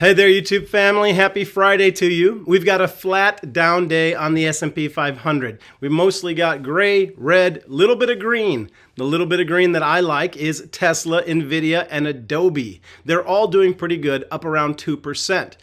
Hey there, YouTube family. Happy Friday to you. We've got a flat down day on the S&P 500. We mostly got gray, red, little bit of green. The little bit of green that I like is Tesla, Nvidia, and Adobe. They're all doing pretty good, up around 2%.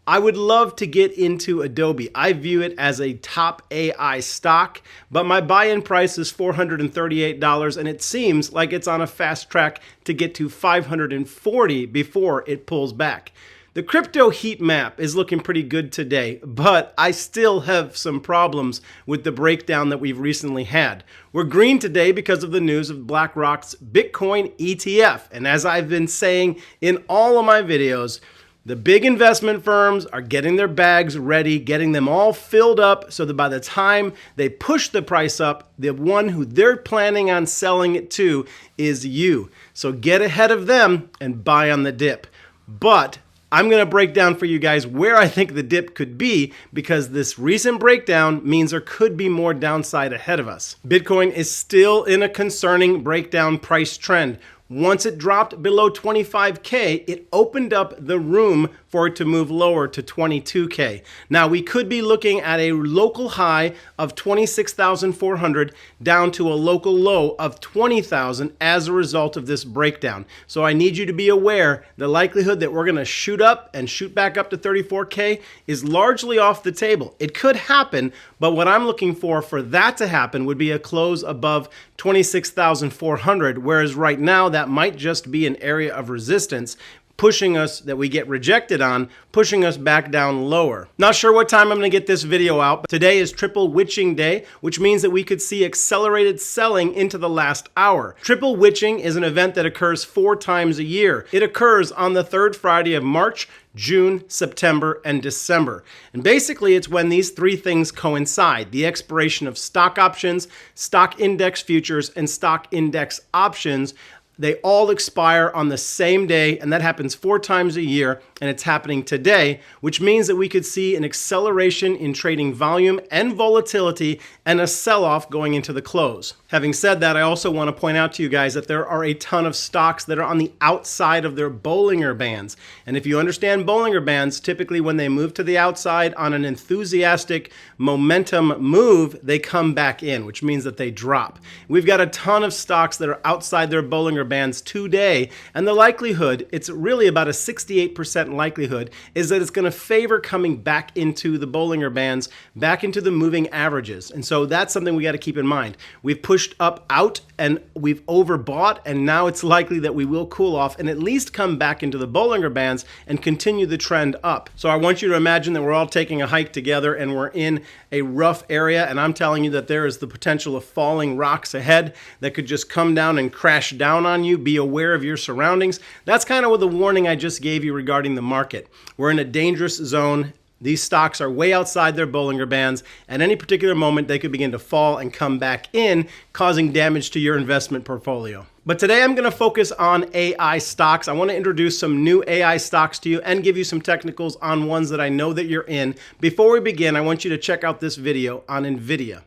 I would love to get into Adobe. I view it as a top AI stock, but my buy-in price is $438, and it seems like it's on a fast track to get to $540 before it pulls back. The crypto heat map is looking pretty good today, but I still have some problems with the breakdown that we've recently had. We're green today because of the news of BlackRock's Bitcoin ETF, and as I've been saying in all of my videos, the big investment firms are getting their bags ready, getting them all filled up so that by the time they push the price up, the one who they're planning on selling it to is you. So get ahead of them and buy on the dip. But I'm going to break down for you guys where I think the dip could be, because this recent breakdown means there could be more downside ahead of us. Bitcoin is still in a concerning breakdown price trend. Once it dropped below 25K, it opened up the room for it to move lower to 22K. Now, we could be looking at a local high of 26,400 down to a local low of 20,000 as a result of this breakdown. So I need you to be aware the likelihood that we're going to shoot up and shoot back up to 34K is largely off the table. It could happen, but what I'm looking for that to happen would be a close above 26,400, whereas right now that might just be an area of resistance pushing us, that we get rejected on, pushing us back down lower. Not sure what time I'm going to get this video out, but today is triple witching day, which means that we could see accelerated selling into the last hour. Triple witching is an event that occurs 4 times a year. It occurs on the 3rd Friday of March, June, September, and December. And basically, it's when these 3 things coincide: the expiration of stock options, stock index futures, and stock index options. They all expire on the same day, and that happens 4 times a year, and it's happening today, which means that we could see an acceleration in trading volume and volatility and a sell-off going into the close. Having said that, I also want to point out to you guys that there are a ton of stocks that are on the outside of their Bollinger Bands. And if you understand Bollinger Bands, typically when they move to the outside on an enthusiastic momentum move, they come back in, which means that they drop. We've got a ton of stocks that are outside their Bollinger Bands today, and the likelihood, it's really about a 68% likelihood, is that it's going to favor coming back into the Bollinger Bands, back into the moving averages. And so that's something we got to keep in mind. We've pushed up out and we've overbought, and now it's likely that we will cool off and at least come back into the Bollinger Bands and continue the trend up. So I want you to imagine that we're all taking a hike together and we're in a rough area, and I'm telling you that there is the potential of falling rocks ahead that could just come down and crash down on you. Be aware of your surroundings. That's kind of what the warning I just gave you regarding the market. We're in a dangerous zone. These stocks are way outside their Bollinger Bands. At any particular moment, they could begin to fall and come back in, causing damage to your investment portfolio. But today I'm going to focus on AI stocks. I want to introduce some new AI stocks to you and give you some technicals on ones that I know that you're in. Before we begin, I want you to check out this video on Nvidia.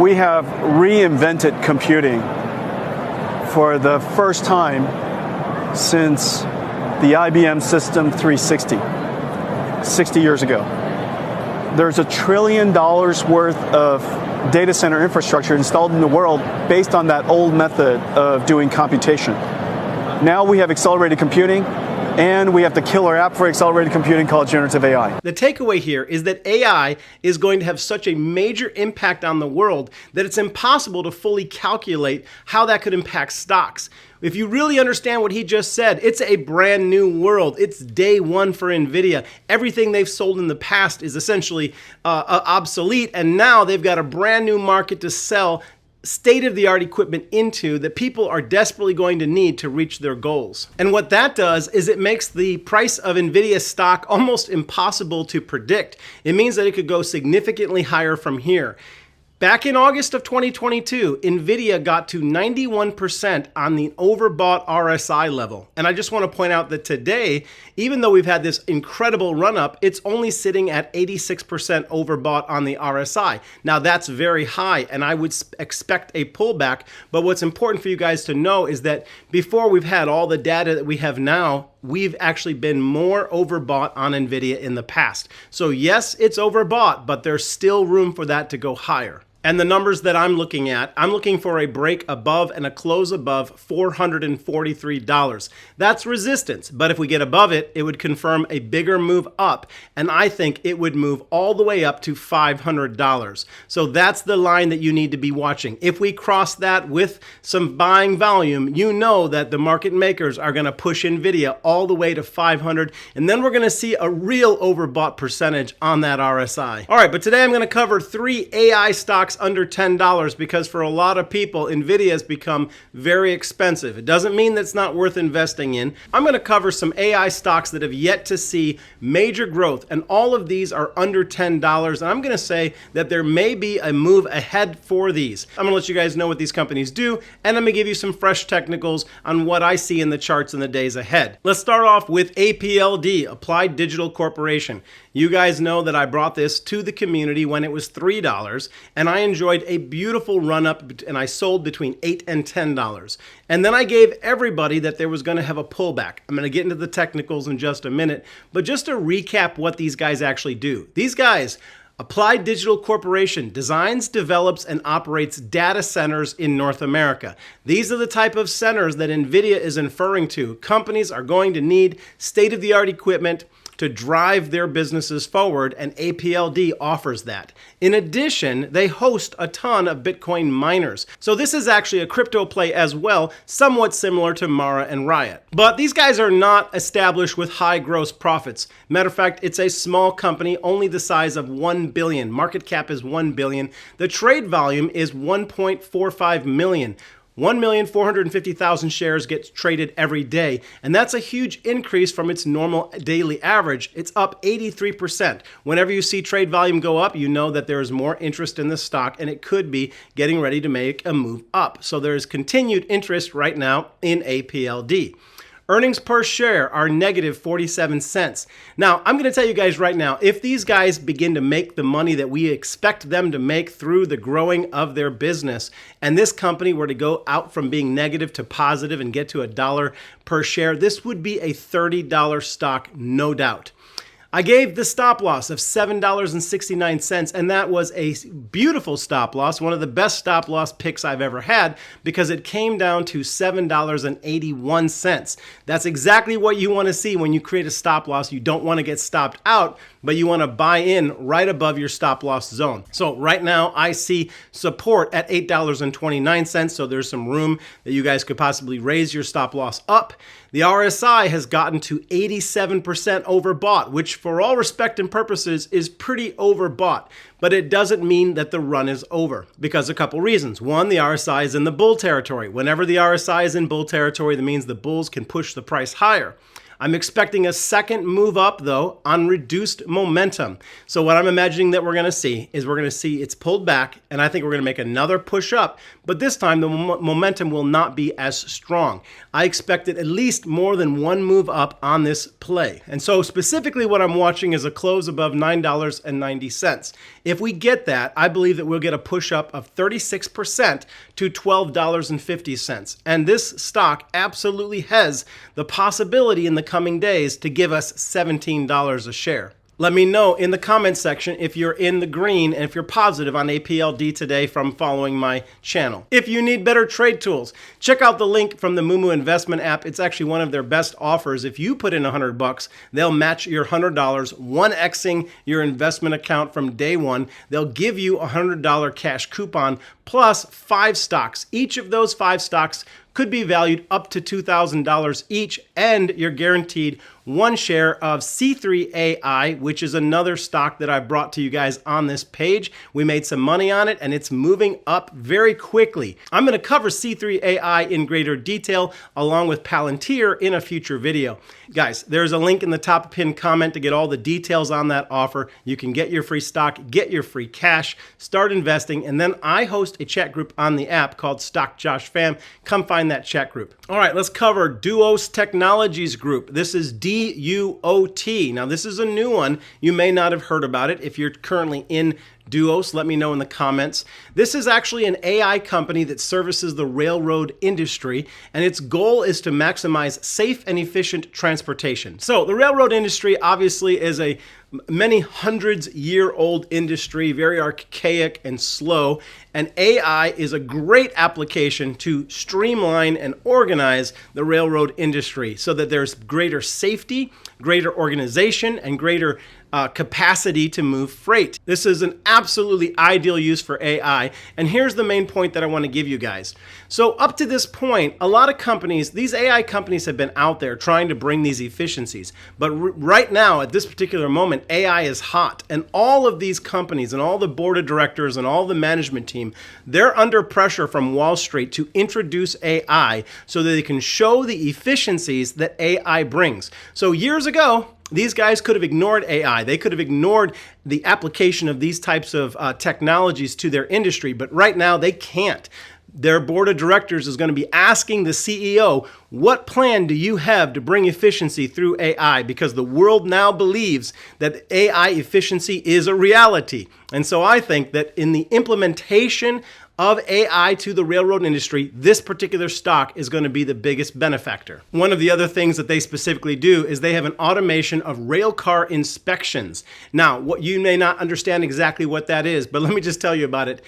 We have reinvented computing for the first time since the IBM System 360, 60 years ago. There's $1 trillion worth of data center infrastructure installed in the world based on that old method of doing computation. Now we have accelerated computing, and we have the killer app for accelerated computing called generative AI. The takeaway here is that AI is going to have such a major impact on the world that it's impossible to fully calculate how that could impact stocks. If you really understand what he just said, it's a brand new world. It's day one for Nvidia. Everything they've sold in the past is essentially obsolete, and now they've got a brand new market to sell state-of-the-art equipment into that people are desperately going to need to reach their goals. And what that does is it makes the price of Nvidia stock almost impossible to predict. It means that it could go significantly higher from here. Back in August of 2022, Nvidia got to 91% on the overbought RSI level. And I just want to point out that today, even though we've had this incredible run up, it's only sitting at 86% overbought on the RSI. Now that's very high, and I would expect a pullback. But what's important for you guys to know is that before we've had all the data that we have now, we've actually been more overbought on NVIDIA in the past. So yes, it's overbought, but there's still room for that to go higher. And the numbers that I'm looking at, I'm looking for a break above and a close above $443. That's resistance, but if we get above it, it would confirm a bigger move up, and I think it would move all the way up to $500. So that's the line that you need to be watching. If we cross that with some buying volume, you know that the market makers are going to push NVIDIA all the way to 500, and then we're going to see a real overbought percentage on that RSI. All right, but today I'm going to cover 3 AI stocks under $10 because for a lot of people, NVIDIA has become very expensive. It doesn't mean that it's not worth investing in. I'm going to cover some AI stocks that have yet to see major growth, and all of these are under $10, and I'm going to say that there may be a move ahead for these. I'm going to let you guys know what these companies do, and I'm going to give you some fresh technicals on what I see in the charts in the days ahead. Let's start off with APLD, Applied Digital Corporation. You guys know that I brought this to the community when it was $3, and I enjoyed a beautiful run up, and I sold between $8 and $10. And then I gave everybody that there was going to have a pullback. I'm going to get into the technicals in just a minute, but just to recap what these guys actually do. These guys, Applied Digital Corporation, designs, develops, and operates data centers in North America. These are the type of centers that NVIDIA is inferring to. Companies are going to need state-of-the-art equipment to drive their businesses forward, and APLD offers that. In addition, they host a ton of Bitcoin miners. So this is actually a crypto play as well, somewhat similar to Mara and Riot. But these guys are not established with high gross profits. Matter of fact, it's a small company, only the size of 1 billion. Market cap is 1 billion. The trade volume is 1.45 million. 1,450,000 shares gets traded every day, and that's a huge increase from its normal daily average. It's up 83%. Whenever you see trade volume go up, you know that there is more interest in the stock, and it could be getting ready to make a move up. So there is continued interest right now in APLD. Earnings per share are negative 47 cents. Now, I'm going to tell you guys right now, if these guys begin to make the money that we expect them to make through the growing of their business, and this company were to go out from being negative to positive and get to $1 per share, this would be a $30 stock, no doubt. I gave the stop loss of $7.69, and that was a beautiful stop loss, one of the best stop loss picks I've ever had, because it came down to $7.81. That's exactly what you want to see when you create a stop loss. You don't want to get stopped out, but you want to buy in right above your stop loss zone. So right now I see support at $8.29, so there's some room that you guys could possibly raise your stop loss up. The RSI has gotten to 87% overbought, which for all respect and purposes is pretty overbought, but it doesn't mean that the run is over because a couple reasons. One, the RSI is in the bull territory. Whenever the RSI is in bull territory, that means the bulls can push the price higher. I'm expecting a second move up, though, on reduced momentum. So what I'm imagining that we're going to see is we're going to see it's pulled back, and I think we're going to make another push up, but this time the momentum will not be as strong. I expected at least more than one move up on this play. And so specifically what I'm watching is a close above $9.90. If we get that, I believe that we'll get a push up of 36% to $12.50. And this stock absolutely has the possibility in the coming days to give us $17 a share. Let me know in the comment section if you're in the green and if you're positive on APLD today from following my channel. If you need better trade tools, check out the link from the moomoo investment app. It's actually one of their best offers. If you put in $100, they'll match your $100, 1xing your investment account from day one. They'll give you a $100 cash coupon plus 5 stocks. Each of those 5 stocks could be valued up to $2,000 each, and you're guaranteed 1 share of C3AI, which is another stock that I brought to you guys on this page. We made some money on it, and it's moving up very quickly. I'm going to cover C3AI in greater detail, along with Palantir in a future video. Guys, there's a link in the top pinned comment to get all the details on that offer. You can get your free stock, get your free cash, start investing, and then I host a chat group on the app called Stock Josh Fam. Come find that chat group. All right, let's cover Duos Technologies Group. This is DUOT. Now, this is a new one. You may not have heard about it if you're currently in Duos? Let me know in the comments. This is actually an AI company that services the railroad industry, and its goal is to maximize safe and efficient transportation. So the railroad industry obviously is a many hundreds year old industry, very archaic and slow, and AI is a great application to streamline and organize the railroad industry so that there's greater safety, greater organization, and greater capacity to move freight. This is an absolutely ideal use for AI, and here's the main point that I want to give you guys. So up to this point, a lot of companies, these AI companies have been out there trying to bring these efficiencies, but right now, at this particular moment, AI is hot, and all of these companies and all the board of directors and all the management team, they're under pressure from Wall Street to introduce AI so that they can show the efficiencies that AI brings. So years ago, these guys could have ignored AI. They could have ignored the application of these types of technologies to their industry, but right now they can't. Their board of directors is going to be asking the CEO, what plan do you have to bring efficiency through AI? Because the world now believes that AI efficiency is a reality. And so I think that in the implementation of AI to the railroad industry, this particular stock is going to be the biggest benefactor. One of the other things that they specifically do is they have an automation of rail car inspections. Now, what you may not understand exactly what that is, but let me just tell you about it.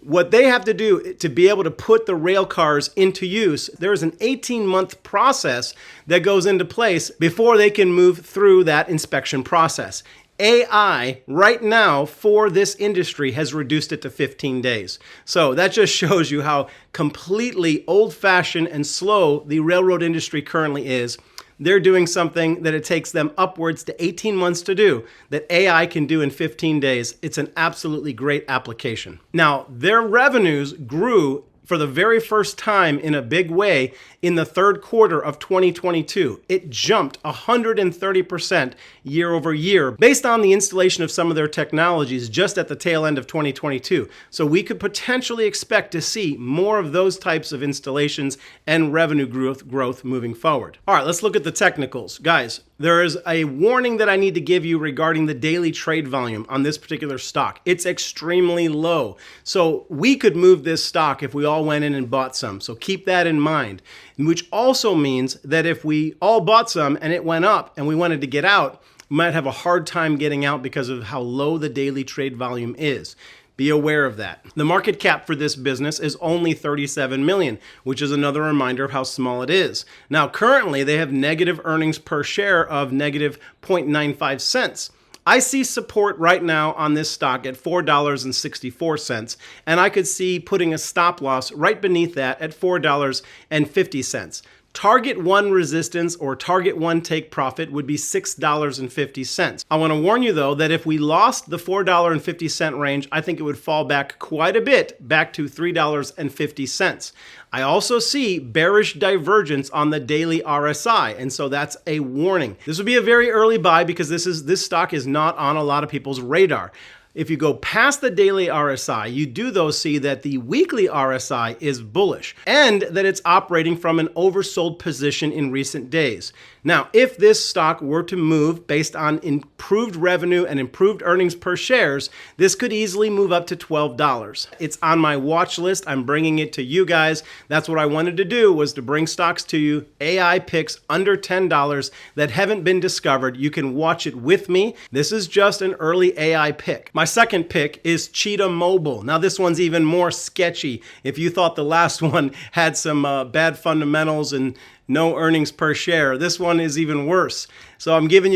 What they have to do to be able to put the rail cars into use, there is an 18-month process that goes into place before they can move through that inspection process. AI right now for this industry has reduced it to 15 days. So that just shows you how completely old-fashioned and slow the railroad industry currently is. They're doing something that it takes them upwards to 18 months to do that AI can do in 15 days. It's an absolutely great application. Now, their revenues grew for the very first time in a big way in the third quarter of 2022. It jumped 130% year over year based on the installation of some of their technologies just at the tail end of 2022. So we could potentially expect to see more of those types of installations and revenue growth moving forward. All right, let's look at the technicals. Guys, there is a warning that I need to give you regarding the daily trade volume on this particular stock. It's extremely low. So we could move this stock if we all went in and bought some. So keep that in mind, which also means that if we all bought some and it went up and we wanted to get out, we might have a hard time getting out because of how low the daily trade volume is. Be aware of that. The market cap for this business is only 37 million, which is another reminder of how small it is. Now, currently, they have negative earnings per share of negative 0.95 cents. I see support right now on this stock at $4.64, and I could see putting a stop loss right beneath that at $4.50. Target one resistance or target one take profit would be $6.50. I want to warn you though that if we lost the $4.50 range, I think it would fall back quite a bit, back to $3.50. I also see bearish divergence on the daily RSI, and so that's a warning. This would be a very early buy because this stock is not on a lot of people's radar. If you go past the daily RSI, you do though see that the weekly RSI is bullish and that it's operating from an oversold position in recent days. Now, if this stock were to move based on improved revenue and improved earnings per shares, this could easily move up to $12. It's on my watch list. I'm bringing it to you guys. That's what I wanted to do, was to bring stocks to you, AI picks under $10 that haven't been discovered. You can watch it with me. This is just an early AI pick. My second pick is Cheetah Mobile. Now, this one's even more sketchy. If you thought the last one had some bad fundamentals and no earnings per share, this one is even worse. So I want to give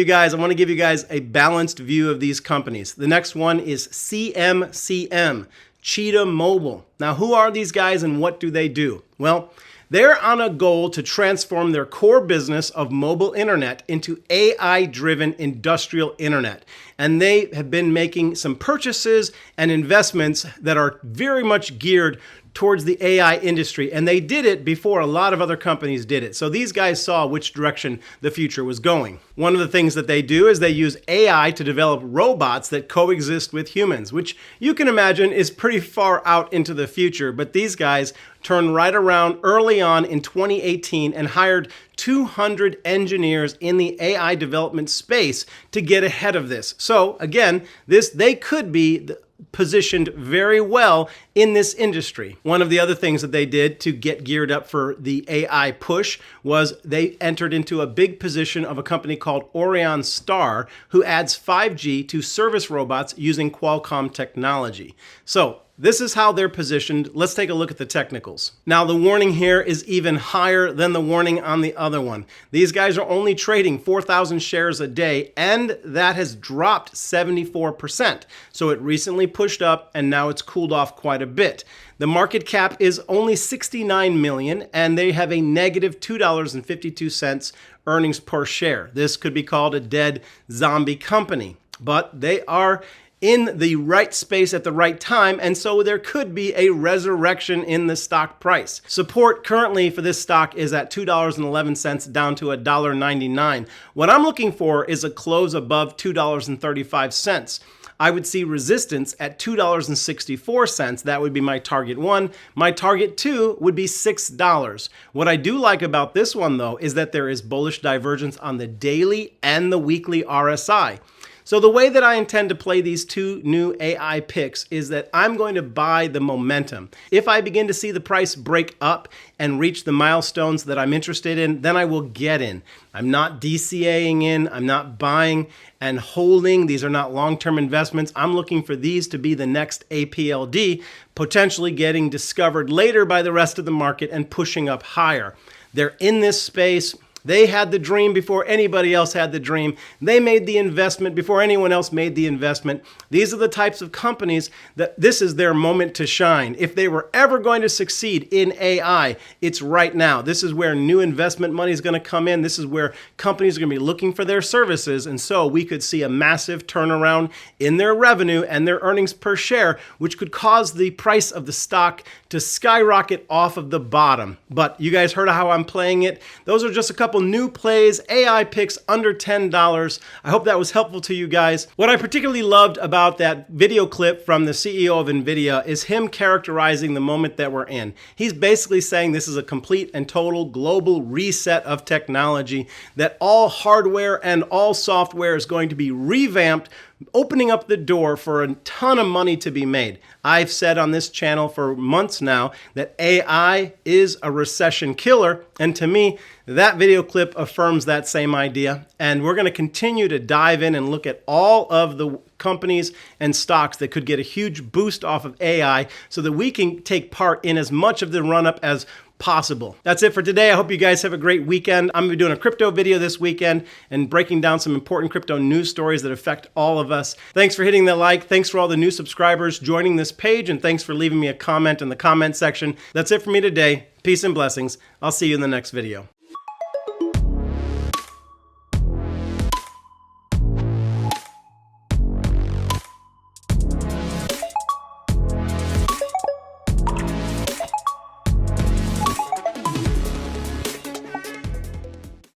you guys a balanced view of these companies. The next one is CMCM, Cheetah Mobile. Now, who are these guys and what do they do? Well, they're on a goal to transform their core business of mobile internet into AI-driven industrial internet. And they have been making some purchases and investments that are very much geared towards the AI industry, and they did it before a lot of other companies did it. So these guys saw which direction the future was going. One of the things that they do is they use AI to develop robots that coexist with humans, which you can imagine is pretty far out into the future, but these guys turned right around early on in 2018 and hired 200 engineers in the AI development space to get ahead of this. So again, they could be positioned very well in this industry. One of the other things that they did to get geared up for the AI push was they entered into a big position of a company called Orion Star, who adds 5G to service robots using Qualcomm technology. So this is how they're positioned. Let's take a look at the technicals. Now, the warning here is even higher than the warning on the other one. These guys are only trading 4,000 shares a day, and that has dropped 74%. So it recently pushed up, and now it's cooled off quite a bit. The market cap is only 69 million, and they have a negative $2.52 earnings per share. This could be called a dead zombie company, but they are in the right space at the right time, and so there could be a resurrection in the stock price. Support currently for this stock is at $2.11 down to $1.99. What I'm looking for is a close above $2.35. I would see resistance at $2.64. That would be my target 1. My target 2 would be $6. What I do like about this one, though, is that there is bullish divergence on the daily and the weekly RSI. So the way that I intend to play these two new AI picks is that I'm going to buy the momentum. If I begin to see the price break up and reach the milestones that I'm interested in, then I will get in. I'm not DCAing in, I'm not buying and holding. These are not long-term investments. I'm looking for these to be the next APLD, potentially getting discovered later by the rest of the market and pushing up higher. They're in this space. They had the dream before anybody else had the dream. They made the investment before anyone else made the investment. These are the types of companies that this is their moment to shine. If they were ever going to succeed in AI, it's right now. This is where new investment money is going to come in. This is where companies are going to be looking for their services. And so we could see a massive turnaround in their revenue and their earnings per share, which could cause the price of the stock to skyrocket off of the bottom. But you guys heard how I'm playing it. Those are just a couple new plays, AI picks under $10. I hope that was helpful to you guys. What I particularly loved about that video clip from the CEO of NVIDIA is him characterizing the moment that we're in. He's basically saying this is a complete and total global reset of technology, that all hardware and all software is going to be revamped, opening up the door for a ton of money to be made. I've said on this channel for months now that AI is a recession killer, and to me, that video clip affirms that same idea. And we're going to continue to dive in and look at all of the companies and stocks that could get a huge boost off of AI so that we can take part in as much of the run-up as possible. That's it for today. I hope you guys have a great weekend. I'm going to be doing a crypto video this weekend and breaking down some important crypto news stories that affect all of us. Thanks for hitting that like. Thanks for all the new subscribers joining this page, and thanks for leaving me a comment in the comment section. That's it for me today. Peace and blessings. I'll see you in the next video.